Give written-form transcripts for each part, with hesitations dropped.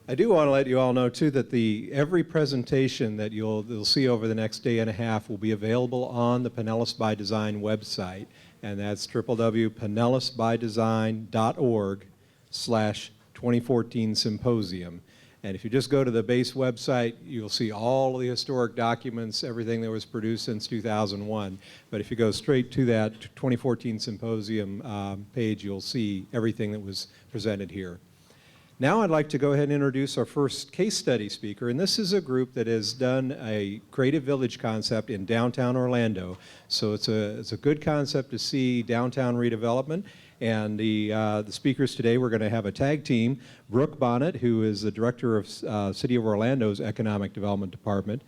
I do want to let you all know, too, that every presentation that you'll see over the next day and a half will be available on the Pinellas by Design website, and that's www.pinellasbydesign.org/2014 Symposium. And if you just go to the base website, you'll see all of the historic documents, everything that was produced since 2001. But if you go straight to that 2014 Symposium page, you'll see everything that was presented here. Now I'd like to go ahead and introduce our first case study speaker, and this is a group that has done a creative village concept in downtown Orlando. So it's a good concept to see downtown redevelopment. And the speakers today, we're going to have a tag team. Brooke Bonnett, who is the director of City of Orlando's Economic Development Department.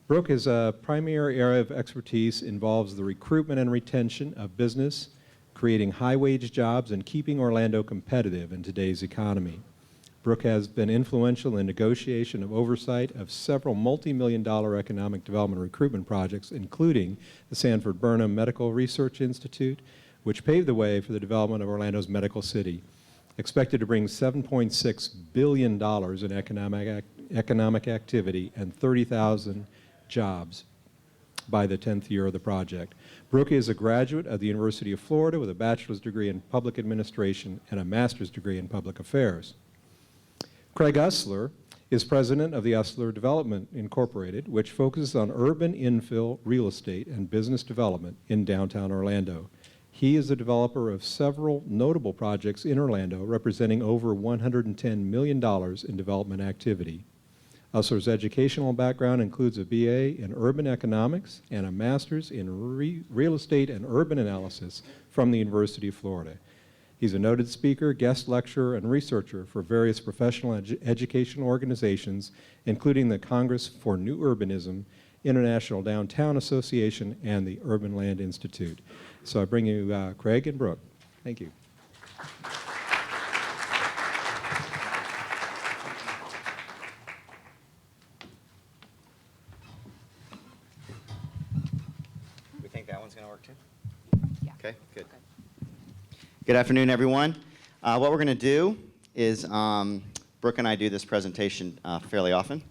Brooke is a primary area of expertise, involves the recruitment and retention of business, creating high-wage jobs, and keeping Orlando competitive in today's economy. Brooke has been influential in negotiation of oversight of several multi-million-dollar economic development recruitment projects, including the Sanford Burnham Medical Research Institute, which paved the way for the development of Orlando's medical city, expected to bring $7.6 billion in economic activity and 30,000 jobs by the 10th year of the project. Brooke is a graduate of the University of Florida with a bachelor's degree in public administration and a master's degree in public affairs. Craig Ustler is president of the Ustler Development, Incorporated, which focuses on urban infill real estate and business development in downtown Orlando. He is the developer of several notable projects in Orlando, representing over $110 million in development activity. Ustler's educational background includes a BA in urban economics and a master's in real estate and urban analysis from the University of Florida. He's a noted speaker, guest lecturer, and researcher for various professional educational organizations, including the Congress for New Urbanism, International Downtown Association, and the Urban Land Institute. So I bring you Craig and Brooke. Thank you. We think that one's going to work too? Yeah. Okay, good. Good afternoon, everyone. What we're going to do is, Brooke and I do this presentation fairly often,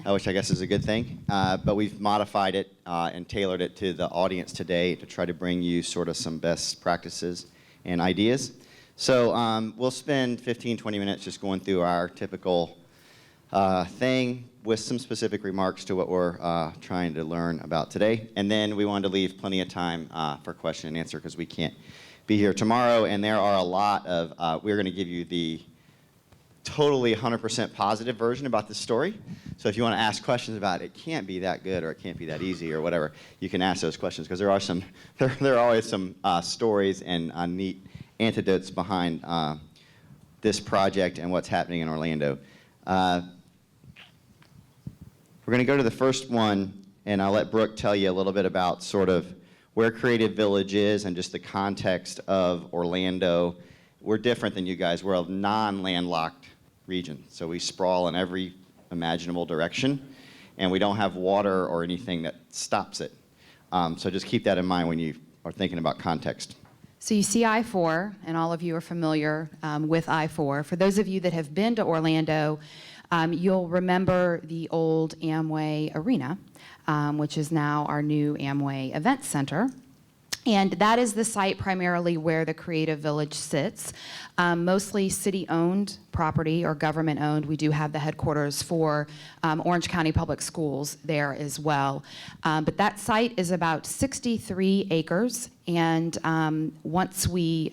which I guess is a good thing, but we've modified it and tailored it to the audience today to try to bring you sort of some best practices and ideas. So we'll spend 15, 20 minutes just going through our typical thing with some specific remarks to what we're trying to learn about today. And then we wanted to leave plenty of time for question and answer because we can't be here tomorrow, and there are a lot of, we're going to give you the totally 100% positive version about this story. So if you want to ask questions about it can't be that good or it can't be that easy or whatever, you can ask those questions because there are always some stories and neat anecdotes behind this project and what's happening in Orlando. We're going to go to the first one, and I'll let Brooke tell you a little bit about sort of where Creative Village is and just the context of Orlando. We're different than you guys. We're a non-landlocked region, so we sprawl in every imaginable direction, and we don't have water or anything that stops it. So just keep that in mind when you are thinking about context. So you see I-4, and all of you are familiar with I-4. For those of you that have been to Orlando, you'll remember the old Amway Arena, which is now our new Amway Event Center. And that is the site primarily where the Creative Village sits. Mostly city-owned property or government-owned. We do have the headquarters for Orange County Public Schools there as well. But that site is about 63 acres. And once we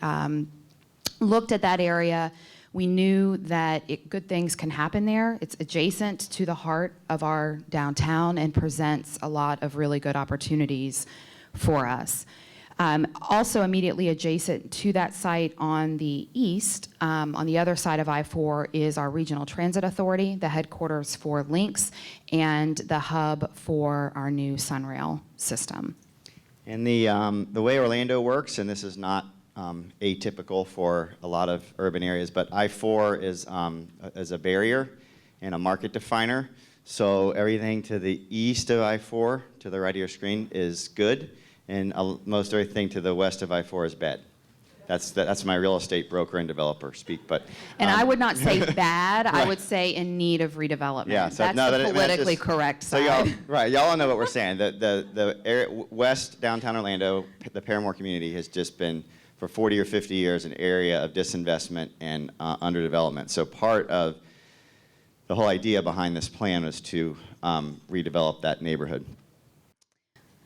looked at that area, we knew that good things can happen there. It's adjacent to the heart of our downtown and presents a lot of really good opportunities for us. Also immediately adjacent to that site on the east, on the other side of I-4, is our Regional Transit Authority, the headquarters for Lynx, and the hub for our new Sunrail system. And the way Orlando works, and this is not atypical for a lot of urban areas, but I-4 is a barrier and a market definer. So everything to the east of I-4, to the right of your screen, is good, and most everything to the west of I-4 is bad. That's my real estate broker and developer speak, but. And I would not say bad, I would say in need of redevelopment. Yeah, so That's no, the that- I mean, politically just- correct So side. y'all know what we're saying. The area, west downtown Orlando, the Paramore community has just been for 40 or 50 years an area of disinvestment and underdevelopment. So part of the whole idea behind this plan was to redevelop that neighborhood.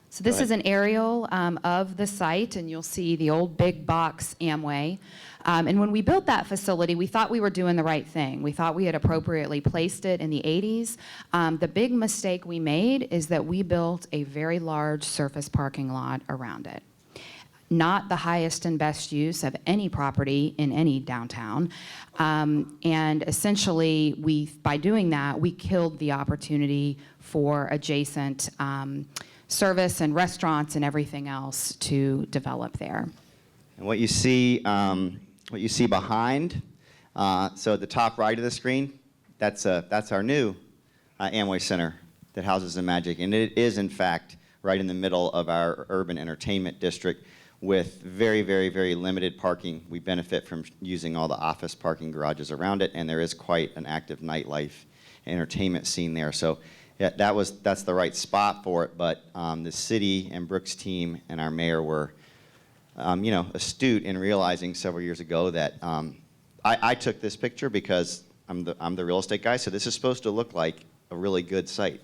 So this Go is an aerial of the site, and you'll see the old big box Amway. And when we built that facility, we thought we were doing the right thing. We thought we had appropriately placed it in the 80s. The big mistake we made is that we built a very large surface parking lot around it. Not the highest and best use of any property in any downtown. And essentially, by doing that, we killed the opportunity for adjacent service and restaurants and everything else to develop there. And what you see behind, so at the top right of the screen, that's our new Amway Center that houses the Magic, and it is in fact right in the middle of our urban entertainment district with very, very, very limited parking. We benefit from using all the office parking garages around it, and there is quite an active nightlife entertainment scene there. So yeah, that's the right spot for it, but the city and Brooke's team and our mayor were astute in realizing several years ago that I took this picture because I'm the real estate guy, so this is supposed to look like a really good site.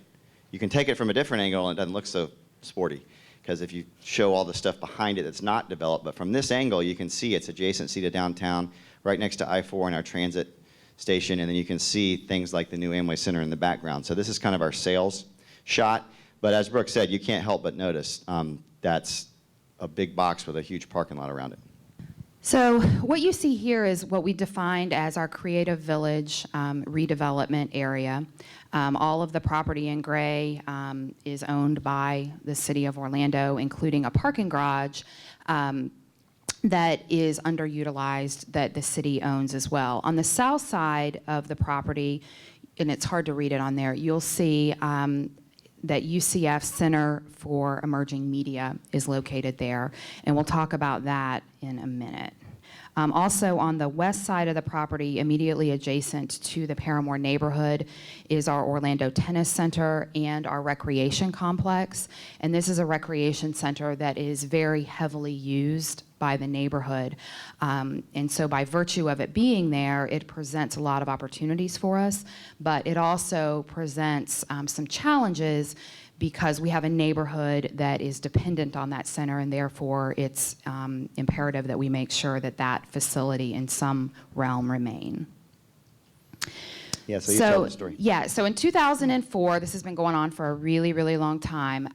You can take it from a different angle and it doesn't look so sporty, because if you show all the stuff behind it that's not developed, but from this angle you can see it's adjacency to downtown, right next to I-4 and our transit station, and then you can see things like the new Amway Center in the background. So this is kind of our sales shot, but as Brooke said, you can't help but notice that's a big box with a huge parking lot around it. So what you see here is what we defined as our Creative Village redevelopment area. All of the property in gray is owned by the city of Orlando, including a parking garage that is underutilized that the city owns as well. On the south side of the property, and it's hard to read it on there, you'll see that UCF Center for Emerging Media is located there, and we'll talk about that in a minute. Also on the west side of the property, immediately adjacent to the Paramore neighborhood, is our Orlando Tennis Center and our recreation complex. And this is a recreation center that is very heavily used by the neighborhood. And so by virtue of it being there, it presents a lot of opportunities for us, but it also presents some challenges because we have a neighborhood that is dependent on that center, and therefore it's imperative that we make sure that that facility in some realm remain. Yeah, so you tell the story. Yeah, so in 2004, this has been going on for a really, really long time,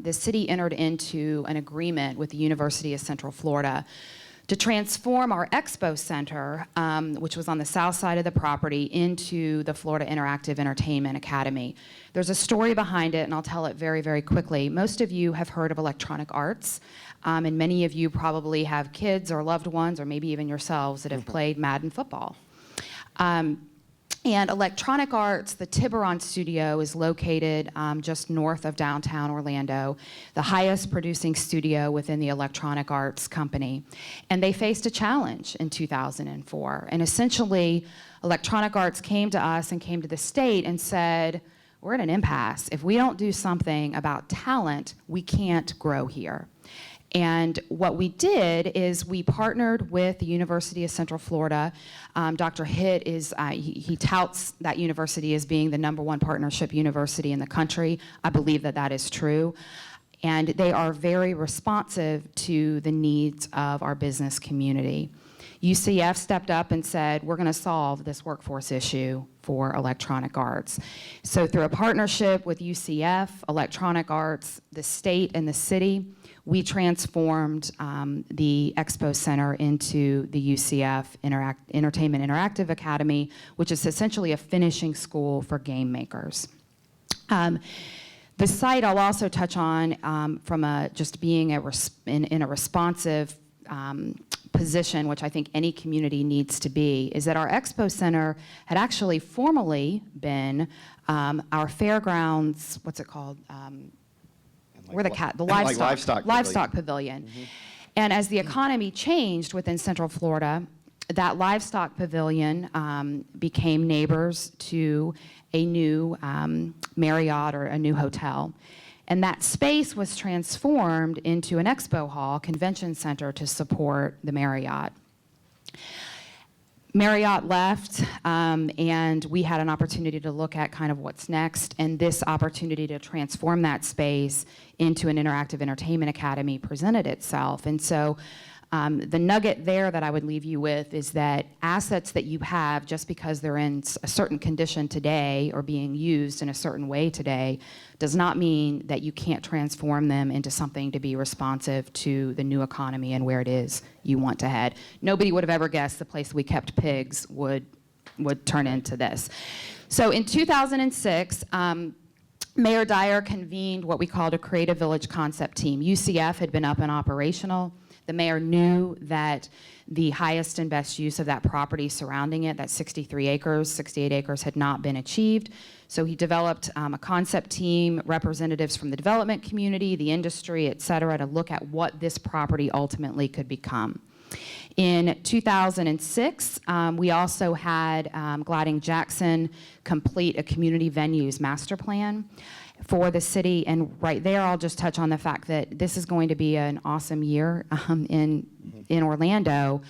the city entered into an agreement with the University of Central Florida to transform our Expo Center, which was on the south side of the property, into the Florida Interactive Entertainment Academy. There's a story behind it, and I'll tell it very, very quickly. Most of you have heard of electronic arts, and many of you probably have kids or loved ones, or maybe even yourselves, that have played Madden football. And Electronic Arts, the Tiburon studio, is located just north of downtown Orlando, the highest producing studio within the Electronic Arts company. And they faced a challenge in 2004. And essentially, Electronic Arts came to us and came to the state and said, we're at an impasse. If we don't do something about talent, we can't grow here. And what we did is we partnered with the University of Central Florida. Dr. Hitt he touts that university as being the #1 partnership university in the country. I believe that that is true. And they are very responsive to the needs of our business community. UCF stepped up and said, we're going to solve this workforce issue for Electronic Arts. So through a partnership with UCF, Electronic Arts, the state, and the city, we transformed the Expo Center into the UCF Entertainment Interactive Academy, which is essentially a finishing school for game makers. The site I'll also touch on from just being in a responsive position, which I think any community needs to be, is that our Expo Center had actually formerly been our fairgrounds, what's it called? The livestock pavilion. Mm-hmm. And as the economy changed within Central Florida, that livestock pavilion became neighbors to a new Marriott or a new hotel. And that space was transformed into an expo hall, convention center to support the Marriott. Marriott left, and we had an opportunity to look at kind of what's next, and this opportunity to transform that space into an interactive entertainment academy presented itself. And so the nugget there that I would leave you with is that assets that you have, just because they're in a certain condition today or being used in a certain way today, does not mean that you can't transform them into something to be responsive to the new economy and where it is you want to head. Nobody would have ever guessed the place we kept pigs would turn into this. So in 2006, Mayor Dyer convened what we called a Creative Village concept team. UCF had been up and operational. The mayor knew that the highest and best use of that property surrounding it, that 63 acres, 68 acres, had not been achieved. So he developed a concept team, representatives from the development community, the industry, et cetera, to look at what this property ultimately could become. In 2006, we also had Gladding Jackson complete a community venues master plan for the city, and right there I'll just touch on the fact that this is going to be an awesome year in Orlando.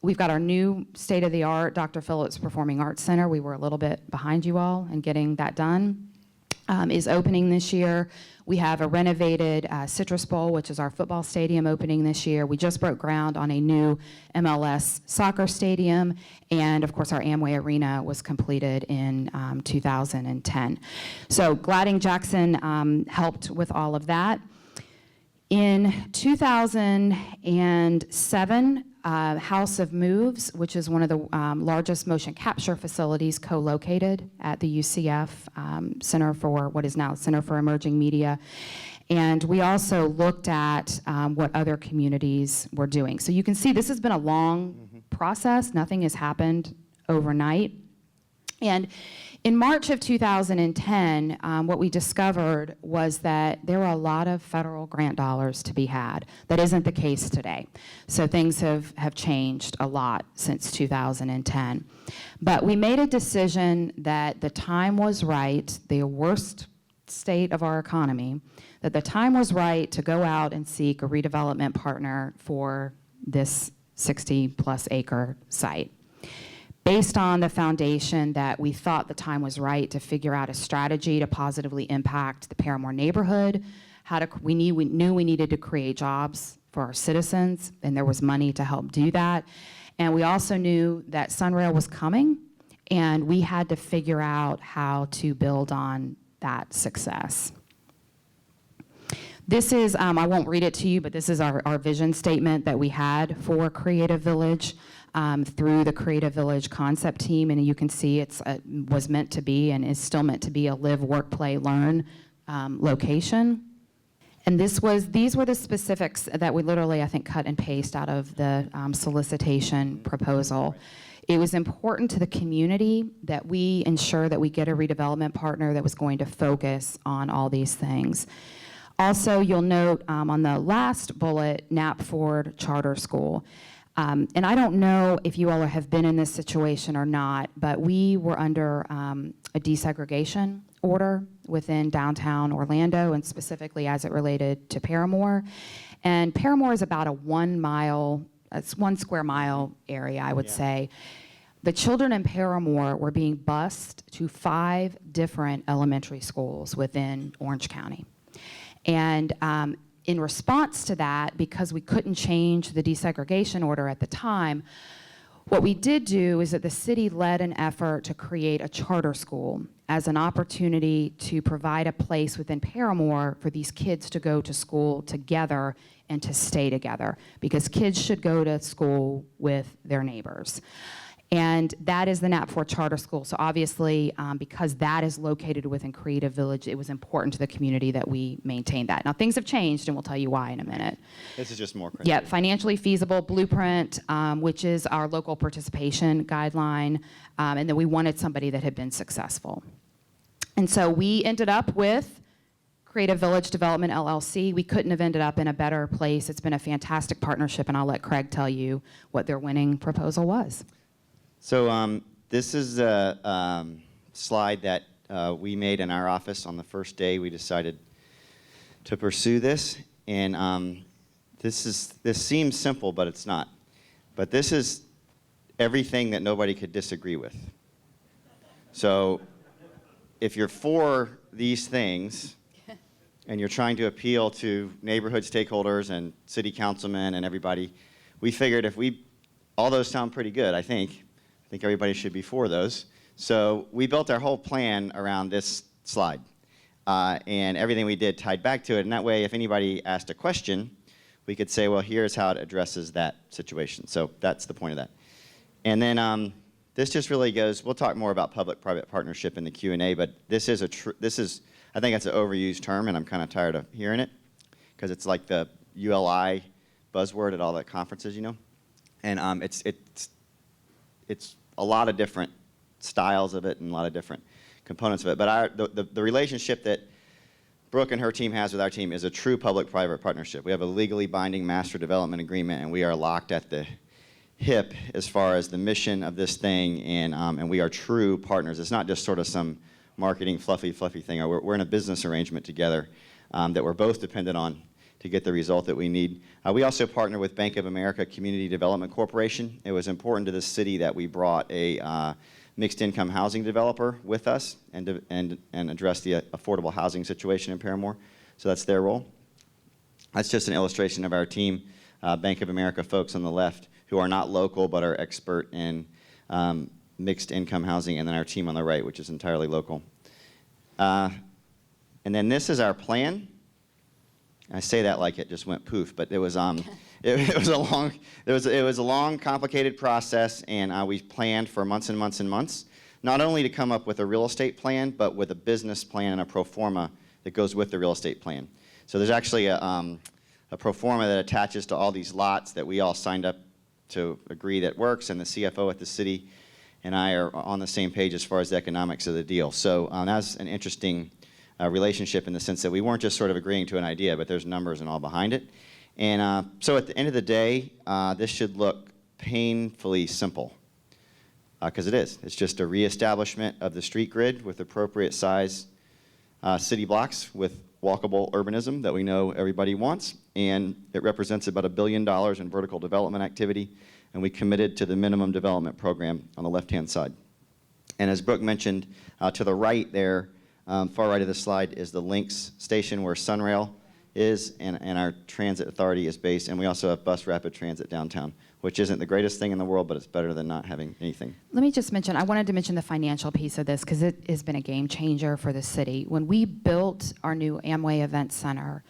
We've got our new state-of-the-art Dr. Phillips Performing Arts Center. We were a little bit behind you all in getting that done. Is opening this year. We have a renovated Citrus Bowl, which is our football stadium, opening this year. We just broke ground on a new MLS soccer stadium, and of course our Amway Arena was completed in 2010. So Gladding Jackson helped with all of that. In 2007, House of Moves, which is one of the largest motion capture facilities co-located at the UCF Center for what is now Center for Emerging Media. And we also looked at what other communities were doing. So you can see this has been a long process. Nothing has happened overnight. And in March of 2010, what we discovered was that there were a lot of federal grant dollars to be had. That isn't the case today. So things have changed a lot since 2010. But we made a decision that the time was right, the worst state of our economy, that the time was right to go out and seek a redevelopment partner for this 60-plus acre site, based on the foundation that we thought the time was right to figure out a strategy to positively impact the Paramore neighborhood. We knew we needed to create jobs for our citizens, and there was money to help do that. And we also knew that Sunrail was coming, and we had to figure out how to build on that success. This is, I won't read it to you, but this is our vision statement that we had for Creative Village. Through the Creative Village concept team, and you can see it was meant to be and is still meant to be a live, work, play, learn location. And these were the specifics that we literally, I think, cut and paste out of the solicitation proposal. It was important to the community that we ensure that we get a redevelopment partner that was going to focus on all these things. Also, you'll note on the last bullet, Knapp Ford Charter School. And I don't know if you all have been in this situation or not, but we were under a desegregation order within downtown Orlando, and specifically as it related to Paramore. And Paramore is about a 1 square mile area, I would say. The children in Paramore were being bused to 5 different elementary schools within Orange County. And in response to that, because we couldn't change the desegregation order at the time, what we did do is that the city led an effort to create a charter school as an opportunity to provide a place within Paramore for these kids to go to school together and to stay together, because kids should go to school with their neighbors. And that is the Knapp Ford Charter School. So obviously, because that is located within Creative Village, it was important to the community that we maintain that. Now, things have changed, and we'll tell you why in a minute. This is just more crazy. Yep, financially feasible blueprint, which is our local participation guideline, and then we wanted somebody that had been successful. And so we ended up with Creative Village Development LLC. We couldn't have ended up in a better place. It's been a fantastic partnership, and I'll let Craig tell you what their winning proposal was. So this is a slide that we made in our office on the first day we decided to pursue this. And this seems simple, but it's not. But this is everything that nobody could disagree with. So if you're for these things and you're trying to appeal to neighborhood stakeholders and city councilmen and everybody, we figured all those sound pretty good, I think everybody should be for those. So we built our whole plan around this slide. And everything we did tied back to it. And that way, if anybody asked a question, we could say, well, here's how it addresses that situation. So that's the point of that. And then this just really goes, we'll talk more about public-private partnership in the Q&A, but this is, I think that's an overused term, and I'm kind of tired of hearing it, because it's like the ULI buzzword at all the conferences, you know? And it's a lot of different styles of it and a lot of different components of it. But the relationship that Brooke and her team has with our team is a true public-private partnership. We have a legally binding master development agreement, and we are locked at the hip as far as the mission of this thing, and we are true partners. It's not just sort of some marketing fluffy thing. We're in a business arrangement together that we're both dependent on to get the result that we need. We also partner with Bank of America Community Development Corporation. It was important to this city that we brought a mixed income housing developer with us and address the affordable housing situation in Paramore. So that's their role. That's just an illustration of our team, Bank of America folks on the left who are not local but are expert in mixed income housing, and then our team on the right, which is entirely local. And then this is our plan. I say that like it just went poof, but it was it was a long, complicated process, and we planned for months and months and months, not only to come up with a real estate plan, but with a business plan and a pro forma that goes with the real estate plan. So there's actually a pro forma that attaches to all these lots that we all signed up to agree that works, and the CFO at the city and I are on the same page as far as the economics of the deal. So that's an interesting relationship in the sense that we weren't just sort of agreeing to an idea, but there's numbers and all behind it. And so at the end of the day, this should look painfully simple, because it is. It's just a reestablishment of the street grid with appropriate size city blocks with walkable urbanism that we know everybody wants, and it represents about $1 billion in vertical development activity, and we committed to the minimum development program on the left-hand side. And as Brooke mentioned, to the right there, far right of the slide is the Lynx station where Sunrail is, and our transit authority is based, and we also have bus rapid transit downtown, which isn't the greatest thing in the world, but it's better than not having anything. Let me just mention, I wanted to mention the financial piece of this because it has been a game changer for the city. When we built our new Amway Event Center,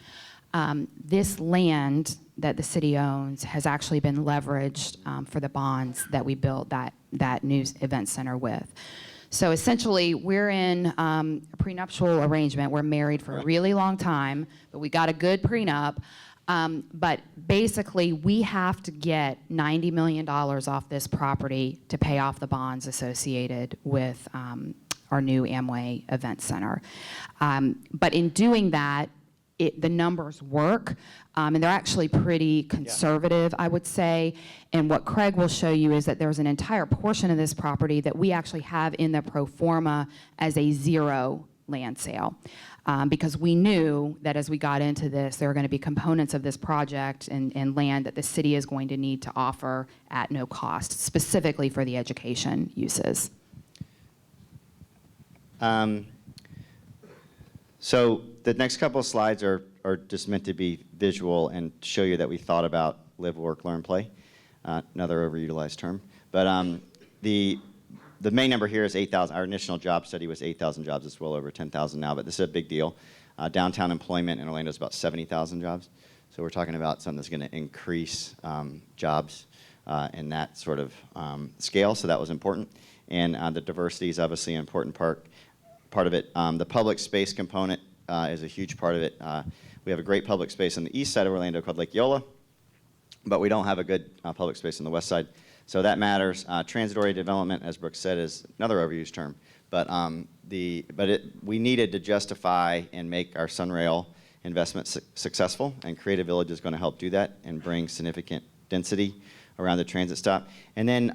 this land that the city owns has actually been leveraged for the bonds that we built that new event center with. So essentially, we're in a prenuptial arrangement. We're married for a really long time, but we got a good prenup. But basically, we have to get $90 million off this property to pay off the bonds associated with our new Amway Event Center. But in doing that, the numbers work, and they're actually pretty conservative, I would say. And what Craig will show you is that there's an entire portion of this property that we actually have in the pro forma as a zero land sale. Because we knew that as we got into this, there are going to be components of this project and land that the city is going to need to offer at no cost, specifically for the education uses. So the next couple of slides are just meant to be visual and show you that we thought about live, work, learn, play. Another overutilized term. But the main number here is 8,000. Our initial job study was 8,000 jobs. It's well over 10,000 now, but this is a big deal. Downtown employment in Orlando is about 70,000 jobs. So we're talking about something that's going to increase jobs in that sort of scale, so that was important. And the diversity is obviously an important part of it. The public space component is a huge part of it. We have a great public space on the east side of Orlando called Lake Yola, but we don't have a good public space on the west side. So that matters. Transitory development, as Brooke said, is another overused term. we needed to justify and make our Sunrail investment successful, and Creative Village is going to help do that and bring significant density around the transit stop. And then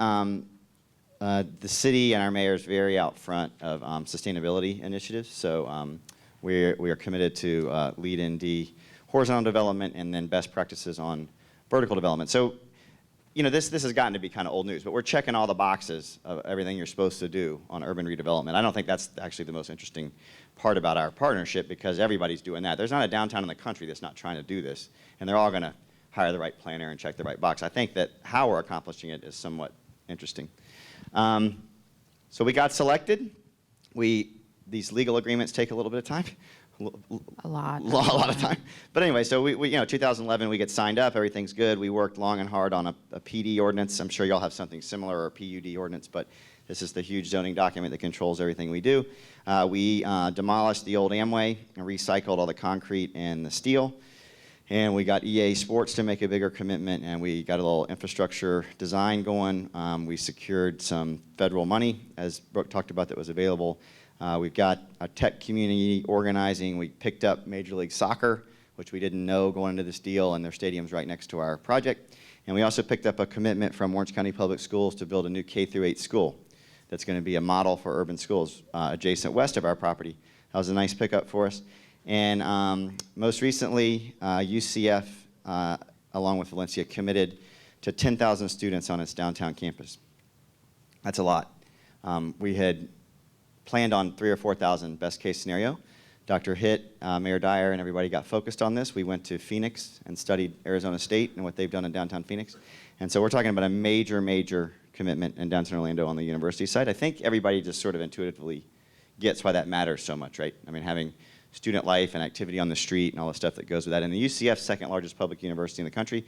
the city and our mayor is very out front of sustainability initiatives, so we are committed to lead in the horizontal development and then best practices on vertical development. So, you know, this has gotten to be kind of old news, but we're checking all the boxes of everything you're supposed to do on urban redevelopment. I don't think that's actually the most interesting part about our partnership, because everybody's doing that. There's not a downtown in the country that's not trying to do this, and they're all going to hire the right planner and check the right box. I think that how we're accomplishing it is somewhat interesting. So we got selected. These legal agreements take a little bit of time. A lot. A lot of time. But anyway, so we 2011, we get signed up. Everything's good. We worked long and hard on a PD ordinance. I'm sure y'all have something similar, or a PUD ordinance, but this is the huge zoning document that controls everything we do. We demolished the old Amway and recycled all the concrete and the steel. And we got EA Sports to make a bigger commitment, and we got a little infrastructure design going. We secured some federal money, as Brooke talked about, that was available. We've got a tech community organizing. We picked up Major League Soccer, which we didn't know going into this deal, and their stadium's right next to our project. And we also picked up a commitment from Orange County Public Schools to build a new K-8 school that's going to be a model for urban schools adjacent west of our property. That was a nice pickup for us. And most recently, UCF, along with Valencia, committed to 10,000 students on its downtown campus. That's a lot. We had planned on 3,000 or 4,000 best case scenario. Dr. Hitt, Mayor Dyer, and everybody got focused on this. We went to Phoenix and studied Arizona State and what they've done in downtown Phoenix. And so we're talking about a major, major commitment in downtown Orlando on the university side. I think everybody just sort of intuitively gets why that matters so much, right? I mean, having student life and activity on the street and all the stuff that goes with that. And the UCF, second largest public university in the country,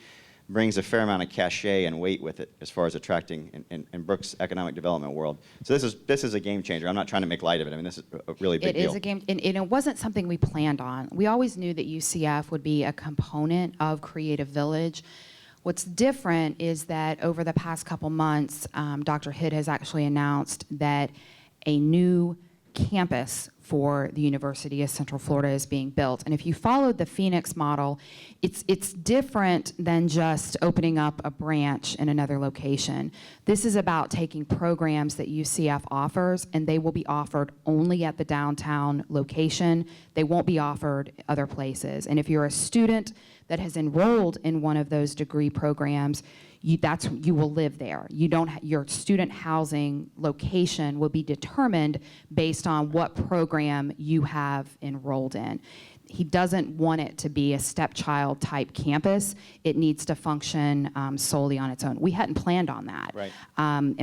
brings a fair amount of cachet and weight with it as far as attracting in Brooke's economic development world. So this is a game changer. I'm not trying to make light of it. I mean, this is a really big deal. It is a game, and it wasn't something we planned on. We always knew that UCF would be a component of Creative Village. What's different is that over the past couple months, Dr. Hitt has actually announced that a new campus for the University of Central Florida is being built. And if you followed the Phoenix model, it's different than just opening up a branch in another location. This is about taking programs that UCF offers, and they will be offered only at the downtown location. They won't be offered other places. And if you're a student that has enrolled in one of those degree programs, you will live there. Your student housing location will be determined based on what program you have enrolled in. He doesn't want it to be a stepchild type campus. It needs to function solely on its own. We hadn't planned on that, right?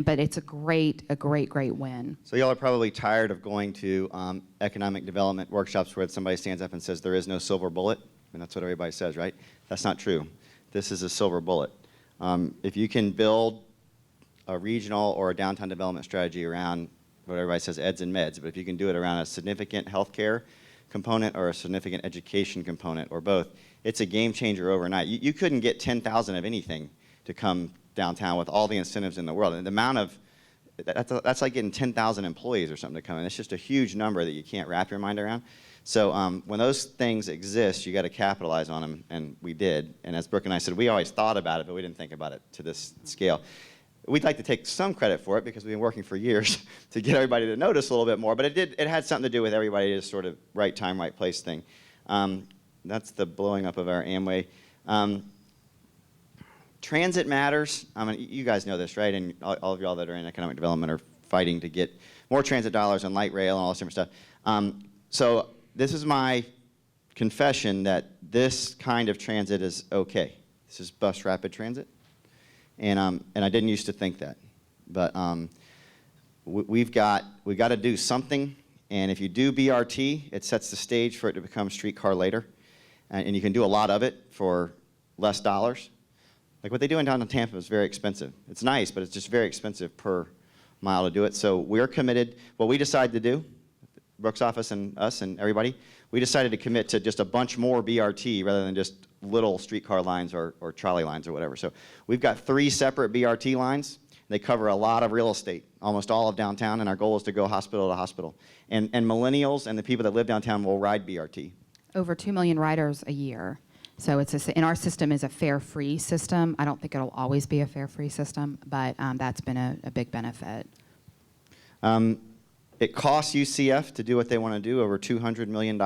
But it's a great win. So y'all are probably tired of going to economic development workshops where somebody stands up and says there is no silver bullet, and that's what everybody says, right? That's not true. This is a silver bullet. If you can build a regional or a downtown development strategy around what everybody says eds and meds, but if you can do it around a significant healthcare component or a significant education component or both, it's a game changer overnight. You couldn't get 10,000 of anything to come downtown with all the incentives in the world. And the amount of, that's like getting 10,000 employees or something to come in. It's just a huge number that you can't wrap your mind around. So when those things exist, you got to capitalize on them, and we did. And as Brooke and I said, we always thought about it, but we didn't think about it to this scale. We'd like to take some credit for it because we've been working for years to get everybody to notice a little bit more, but it had something to do with everybody just sort of right time, right place thing. That's the blowing up of our Amway. Transit matters. I mean, you guys know this, right? And all of y'all that are in economic development are fighting to get more transit dollars and light rail and all this different stuff. So this is my confession that this kind of transit is okay. This is bus rapid transit. And I didn't used to think that. But we've got to do something. And if you do BRT, it sets the stage for it to become streetcar later. And you can do a lot of it for less dollars. Like what they do in downtown Tampa is very expensive. It's nice, but it's just very expensive per mile to do it. So we're committed. What we decided to do, Brooke's office and us and everybody, we decided to commit to just a bunch more BRT rather than just little streetcar lines or trolley lines or whatever. So we've got 3 separate BRT lines. They cover a lot of real estate, almost all of downtown, and our goal is to go hospital to hospital. And millennials and the people that live downtown will ride BRT. Over 2 million riders a year. So and our system is a fare-free system. I don't think it'll always be a fare-free system, but that's been a big benefit. It costs UCF to do what they want to do over $200 million.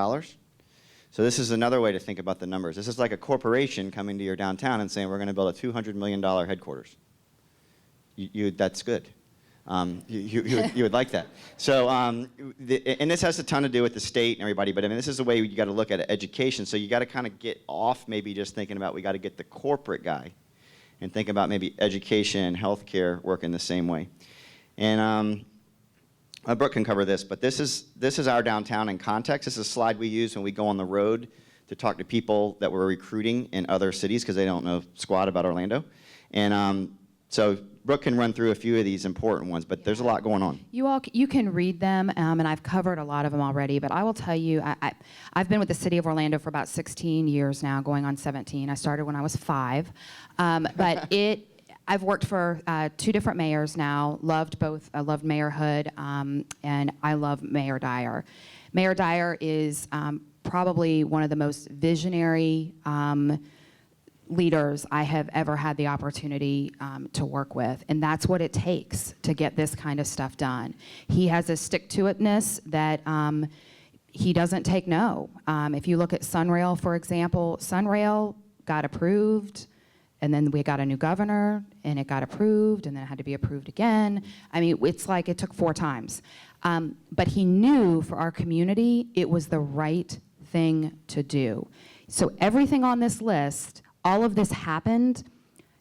So this is another way to think about the numbers. This is like a corporation coming to your downtown and saying, we're going to build a $200 million headquarters. That's good. You would like that. So, and this has a ton to do with the state and everybody, but I mean, this is the way you got to look at education. So you got to kind of get off maybe just thinking about we got to get the corporate guy and think about maybe education and healthcare working the same way. And Brooke can cover this, but this is our downtown in context. This is a slide we use when we go on the road to talk to people that we're recruiting in other cities because they don't know squat about Orlando. And so Brooke can run through a few of these important ones, but there's a lot going on. You can read them, and I've covered a lot of them already, but I will tell you, I've been with the city of Orlando for about 16 years now, going on 17. I started when I was 5. But I've worked for 2 different mayors now, loved both. I loved mayorhood, and I love Mayor Dyer. Mayor Dyer is probably one of the most visionary leaders I have ever had the opportunity to work with, and that's what it takes to get this kind of stuff done. He has a stick-to-itness that he doesn't take no. If you look at Sunrail, for example, Sunrail got approved, and then we got a new governor, and it got approved, and then it had to be approved again. I mean, it's like it took 4 times. But he knew for our community, it was the right thing to do. So everything on this list, all of this happened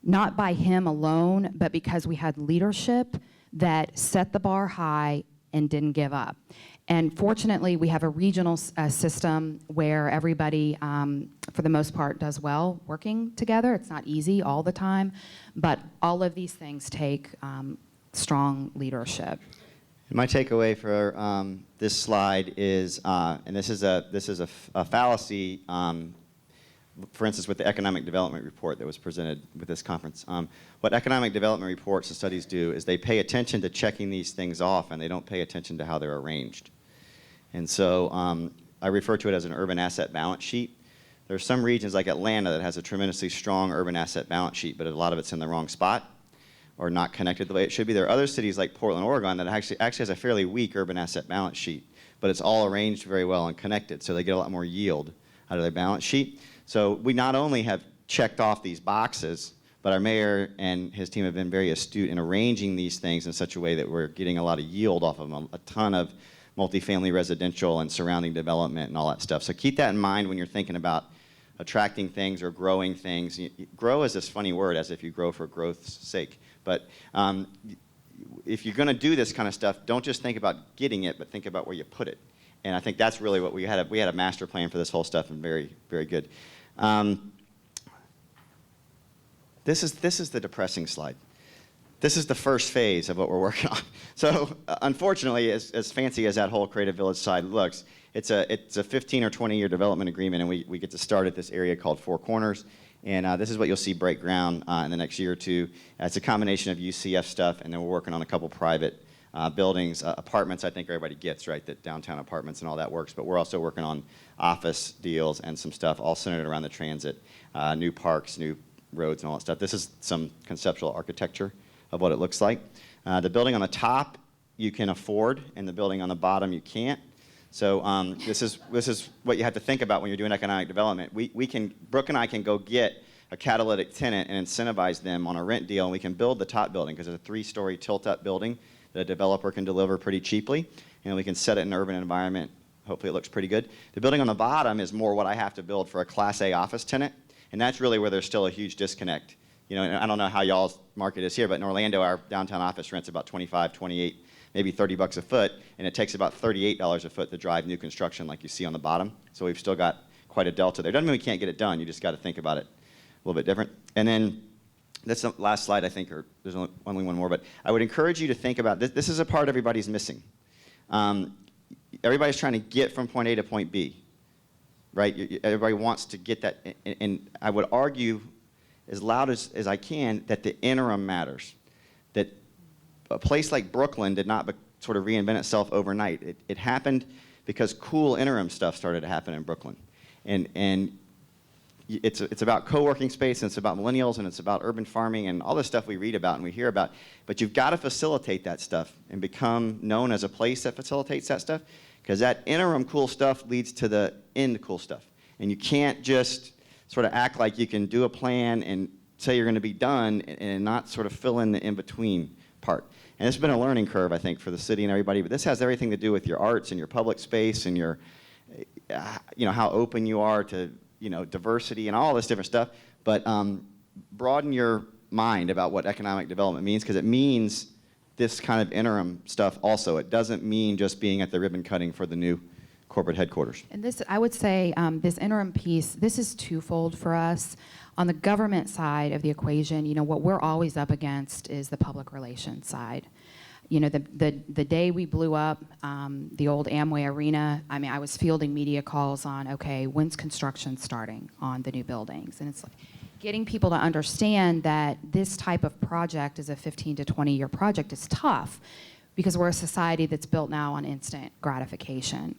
not by him alone, but because we had leadership that set the bar high and didn't give up. And fortunately, we have a regional system where everybody, for the most part, does well working together. It's not easy all the time, but all of these things take strong leadership. My takeaway for this slide is, and this is a fallacy, for instance, with the economic development report that was presented with this conference. What economic development reports and studies do is they pay attention to checking these things off, and they don't pay attention to how they're arranged. And so I refer to it as an urban asset balance sheet. There are some regions like Atlanta that has a tremendously strong urban asset balance sheet, but a lot of it's in the wrong spot or not connected the way it should be. There are other cities like Portland, Oregon that actually has a fairly weak urban asset balance sheet, but it's all arranged very well and connected, so they get a lot more yield out of their balance sheet. So we not only have checked off these boxes, but our mayor and his team have been very astute in arranging these things in such a way that we're getting a lot of yield off of them, a ton of multifamily residential and surrounding development and all that stuff. So keep that in mind when you're thinking about attracting things or growing things. Grow is this funny word, as if you grow for growth's sake. But if you're going to do this kind of stuff, don't just think about getting it, but think about where you put it. And I think that's really what we had a master plan for this whole stuff, and very, very good. This is the depressing slide. This is the first phase of what we're working on. So unfortunately, as fancy as that whole Creative Village side looks, it's a 15 or 20 year development agreement, and we get to start at this area called Four Corners. And this is what you'll see break ground in the next year or 2. It's a combination of UCF stuff, and then we're working on a couple private buildings, apartments. I think everybody gets, right, that downtown apartments and all that works, but we're also working on office deals and some stuff all centered around the transit, new parks, new roads and all that stuff. This is some conceptual architecture of what it looks like. The building on the top you can afford, and the building on the bottom you can't. So this is what you have to think about when you're doing economic development. Brooke and I can go get a catalytic tenant and incentivize them on a rent deal, and we can build the top building because it's a 3-story tilt-up building that a developer can deliver pretty cheaply, and we can set it in an urban environment. Hopefully it looks pretty good. The building on the bottom is more what I have to build for a Class A office tenant, and that's really where there's still a huge disconnect. You know, and I don't know how y'all's market is here, but in Orlando, our downtown office rent's about 25, 28, maybe $30 a foot, and it takes about $38 a foot to drive new construction like you see on the bottom. So we've still got quite a delta there. Doesn't mean we can't get it done. You just got to think about it a little bit different. And then that's the last slide, I think, or there's only one more, but I would encourage you to think about this. This is a part everybody's missing. Everybody's trying to get from point A to point B, right? Everybody wants to get that, and I would argue as loud as I can that the interim matters, that a place like Brooklyn did not sort of reinvent itself overnight. It happened because cool interim stuff started to happen in Brooklyn. And it's about co-working space, and it's about millennials, and it's about urban farming, and all this stuff we read about and we hear about. But you've got to facilitate that stuff and become known as a place that facilitates that stuff, because that interim cool stuff leads to the end cool stuff. And you can't just sort of act like you can do a plan and say you're going to be done and not sort of fill in the in-between part. And it's been a learning curve, I think, for the city and everybody, but this has everything to do with your arts and your public space and your, how open you are to, diversity and all this different stuff. But broaden your mind about what economic development means, because it means this kind of interim stuff also. It doesn't mean just being at the ribbon cutting for the new corporate headquarters. And this, I would say, this interim piece, this is twofold for us. On the government side of the equation, what we're always up against is the public relations side. The day we blew up the old Amway Arena, I was fielding media calls on, okay, when's construction starting on the new buildings? And it's like getting people to understand that this type of project is a 15 to 20-year project is tough, because we're a society that's built now on instant gratification.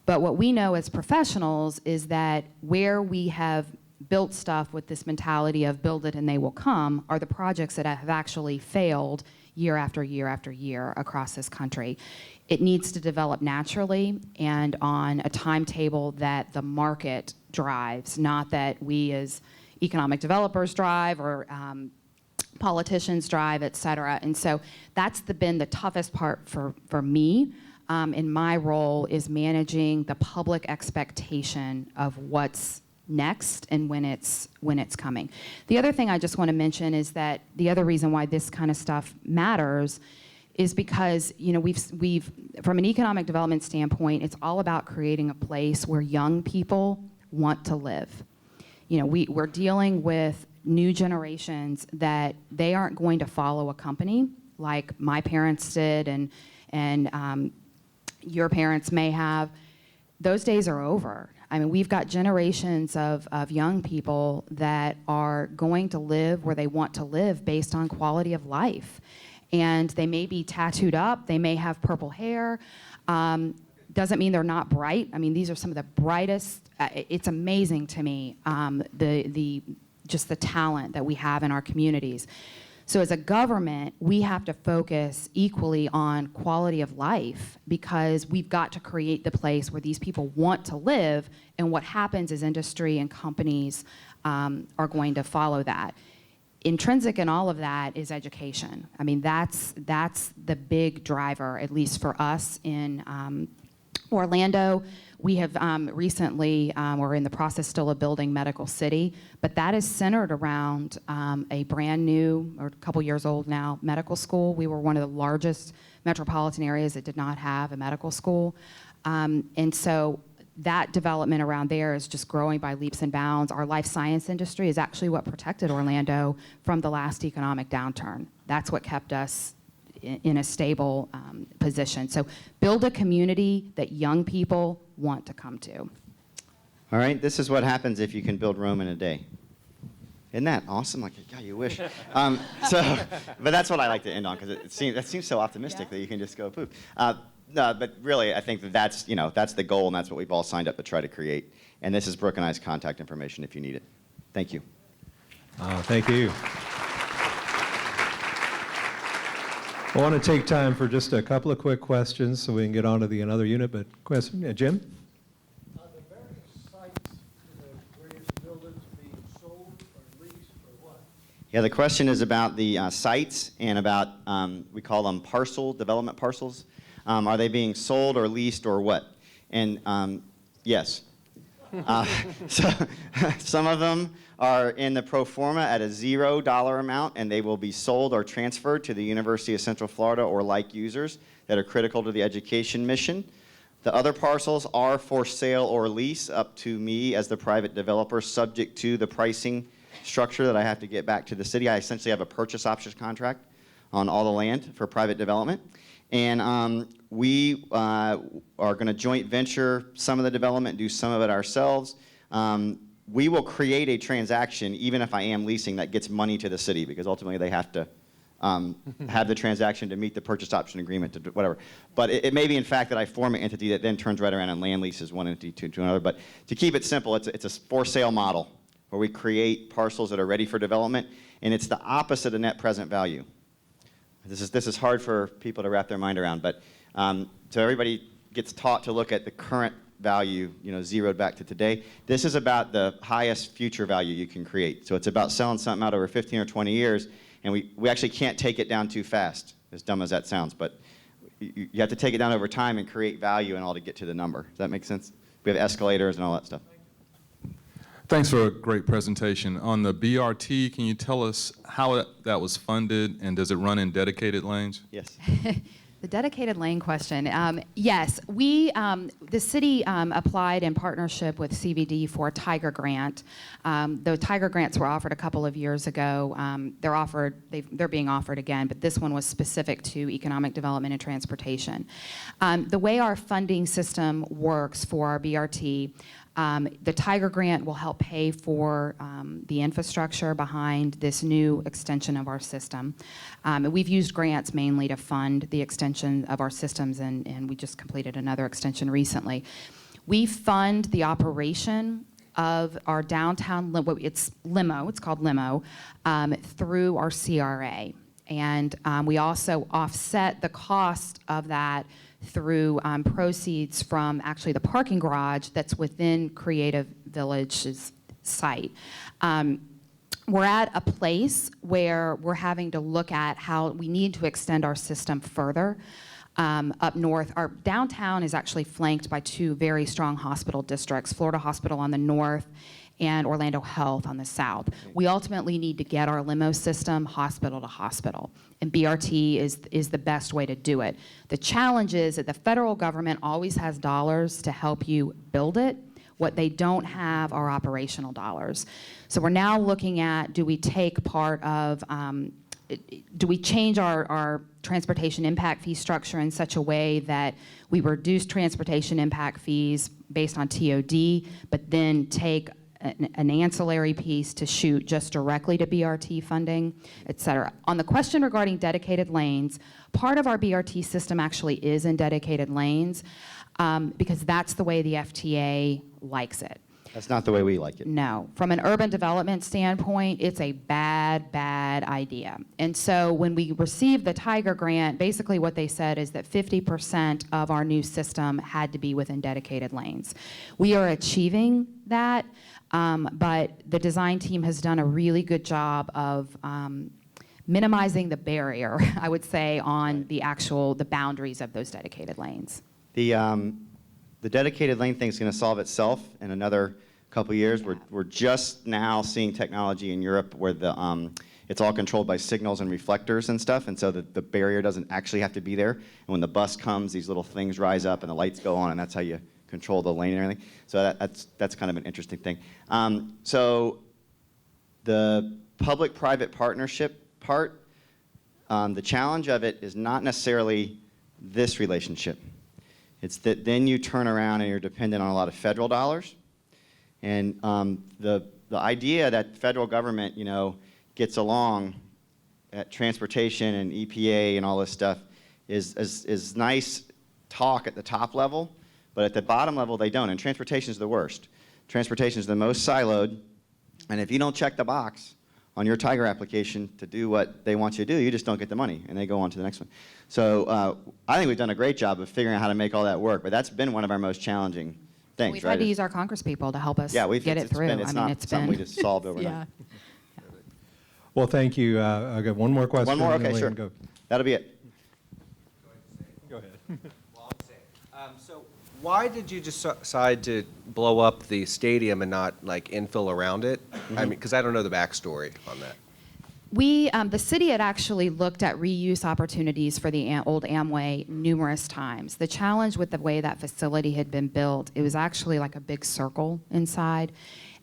But what we know as professionals is that where we have built stuff with this mentality of build it and they will come are the projects that have actually failed year after year after year across this country. It needs to develop naturally and on a timetable that the market drives, not that we as economic developers drive or politicians drive, et cetera. And so that's been the toughest part for me in my role, is managing the public expectation of what's next and when it's coming. The other thing I just want to mention is that the other reason why this kind of stuff matters is because we've from an economic development standpoint, it's all about creating a place where young people want to live. We're dealing with new generations that they aren't going to follow a company like my parents did and your parents may have. Those days are over. We've got generations of young people that are going to live where they want to live based on quality of life. And they may be tattooed up, they may have purple hair. Doesn't mean they're not bright. These are some of the brightest. It's amazing to me, just the talent that we have in our communities. So as a government, we have to focus equally on quality of life, because we've got to create the place where these people want to live, and what happens is industry and companies are going to follow that. Intrinsic in all of that is education. That's the big driver, at least for us in Orlando. We have recently, we're in the process still of building Medical City, but that is centered around a brand new, or a couple years old now, medical school. We were one of the largest metropolitan areas that did not have a medical school. And so that development around there is just growing by leaps and bounds. Our life science industry is actually what protected Orlando from the last economic downturn. That's what kept us in a stable position. So build a community that young people want to come to. All right, this is what happens if you can build Rome in a day. Isn't that awesome? Like, God, you wish. But that's what I like to end on, because that seems so optimistic that you can just go poof. No, but really, I think that's the goal, and that's what we've all signed up to try to create. And this is Brooke and I's contact information if you need it. Thank you. Thank you. I want to take time for just a couple of quick questions so we can get on to another unit. But question, Jim? Are the various sites in the various buildings being sold or leased or what? Yeah, the question is about the sites and about, we call them development parcels. Are they being sold or leased or what? And yes. So some of them are in the pro forma at a $0 amount, and they will be sold or transferred to the University of Central Florida or like users that are critical to the education mission. The other parcels are for sale or lease up to me as the private developer, subject to the pricing structure that I have to get back to the city. I essentially have a purchase option contract on all the land for private development. And we are going to joint venture some of the development, do some of it ourselves. We will create a transaction, even if I am leasing, that gets money to the city, because ultimately they have to have the transaction to meet the purchase option agreement, to do whatever. But it may be, in fact, that I form an entity that then turns right around and land leases one entity to another. But to keep it simple, it's a for sale model where we create parcels that are ready for development, and it's the opposite of net present value. This is hard for people to wrap their mind around, but so everybody gets taught to look at the current value, zeroed back to today. This is about the highest future value you can create. So it's about selling something out over 15 or 20 years, and we actually can't take it down too fast, as dumb as that sounds, but you have to take it down over time and create value and all to get to the number. Does that make sense? We have escalators and all that stuff. Thanks for a great presentation. On the BRT, can you tell us how that was funded, and does it run in dedicated lanes? Yes. The dedicated lane question. Yes, the city applied in partnership with CVD for a Tiger Grant. The Tiger Grants were offered a couple of years ago. They're being offered again, but this one was specific to economic development and transportation. The way our funding system works for our BRT, the Tiger Grant will help pay for the infrastructure behind this new extension of our system. We've used grants mainly to fund the extension of our systems, and we just completed another extension recently. We fund the operation of our downtown, it's called limo, through our CRA. And we also offset the cost of that through proceeds from actually the parking garage that's within Creative Village's site. We're at a place where we're having to look at how we need to extend our system further. Up north, our downtown is actually flanked by two very strong hospital districts, Florida Hospital on the north and Orlando Health on the south. We ultimately need to get our limo system hospital to hospital, and BRT is the best way to do it. The challenge is that the federal government always has dollars to help you build it. What they don't have are operational dollars. So we're now looking at, do we take part of, do we change our transportation impact fee structure in such a way that we reduce transportation impact fees based on TOD, but then take an ancillary piece to shoot just directly to BRT funding, et cetera. On the question regarding dedicated lanes, part of our BRT system actually is in dedicated lanes because that's the way the FTA likes it. That's not the way we like it. No. From an urban development standpoint, it's a bad, bad idea. And so when we received the Tiger Grant, basically what they said is that 50% of our new system had to be within dedicated lanes. We are achieving that, but the design team has done a really good job of minimizing the barrier, I would say, on the boundaries of those dedicated lanes. The dedicated lane thing is going to solve itself in another couple years. We're just now seeing technology in Europe where it's all controlled by signals and reflectors and stuff, and so the barrier doesn't actually have to be there. And when the bus comes, these little things rise up and the lights go on, and that's how you control the lane and everything. So that's kind of an interesting thing. So the public-private partnership part, the challenge of it is not necessarily this relationship. It's that then you turn around and you're dependent on a lot of federal dollars. And the idea that federal government, gets along at transportation and EPA and all this stuff is nice talk at the top level, but at the bottom level they don't. And transportation is the worst. Transportation is the most siloed, and if you don't check the box on your Tiger application to do what they want you to do, you just don't get the money, and they go on to the next one. So I think we've done a great job of figuring out how to make all that work, but that's been one of our most challenging things. We've right? had to use our Congress people to help us get it through. It's not something we just solved overnight. Yeah. Well, thank you. I've got one more question. One more? and then Okay, we sure. can go. That'll be it. Go ahead. Well, I'll say. So why did you decide to blow up the stadium and not like infill around it? I mean, because I don't know the backstory on that. The city had actually looked at reuse opportunities for the old Amway numerous times. The challenge with the way that facility had been built, it was actually like a big circle inside.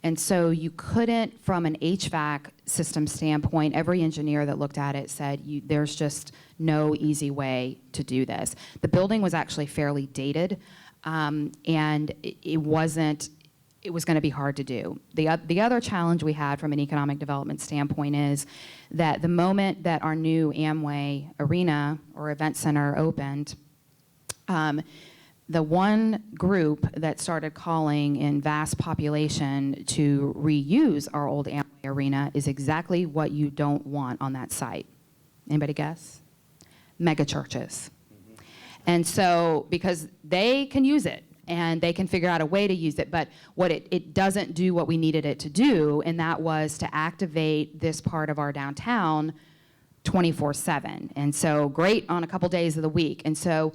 And so you couldn't, from an HVAC system standpoint, every engineer that looked at it said, there's just no easy way to do this. The building was actually fairly dated, and it wasn't it was going to be hard to do. The other challenge we had from an economic development standpoint is that the moment that our new Amway Arena or event center opened, the one group that started calling in vast population to reuse our old Amway Arena is exactly what you don't want on that site. Anybody guess? Mega churches. And so, because they can use it and they can figure out a way to use it, but what it doesn't do what we needed it to do, and that was to activate this part of our downtown 24/7. And so great on a couple days of the week. And so,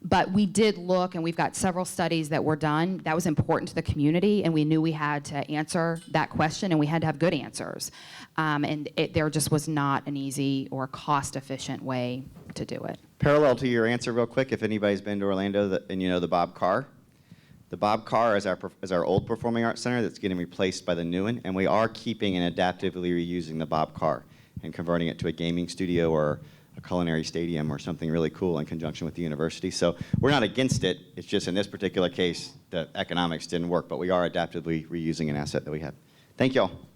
but we did look, and we've got several studies that were done. That was important to the community, and we knew we had to answer that question, and we had to have good answers. And there just was not an easy or cost-efficient way to do it. Parallel to your answer real quick, if anybody's been to Orlando and you know the Bob Carr. The Bob Carr is our old performing arts center that's getting replaced by the new one, and we are keeping and adaptively reusing the Bob Carr and converting it to a gaming studio or a culinary stadium or something really cool in conjunction with the university. So we're not against it. It's just in this particular case, the economics didn't work, but we are adaptively reusing an asset that we have. Thank you all.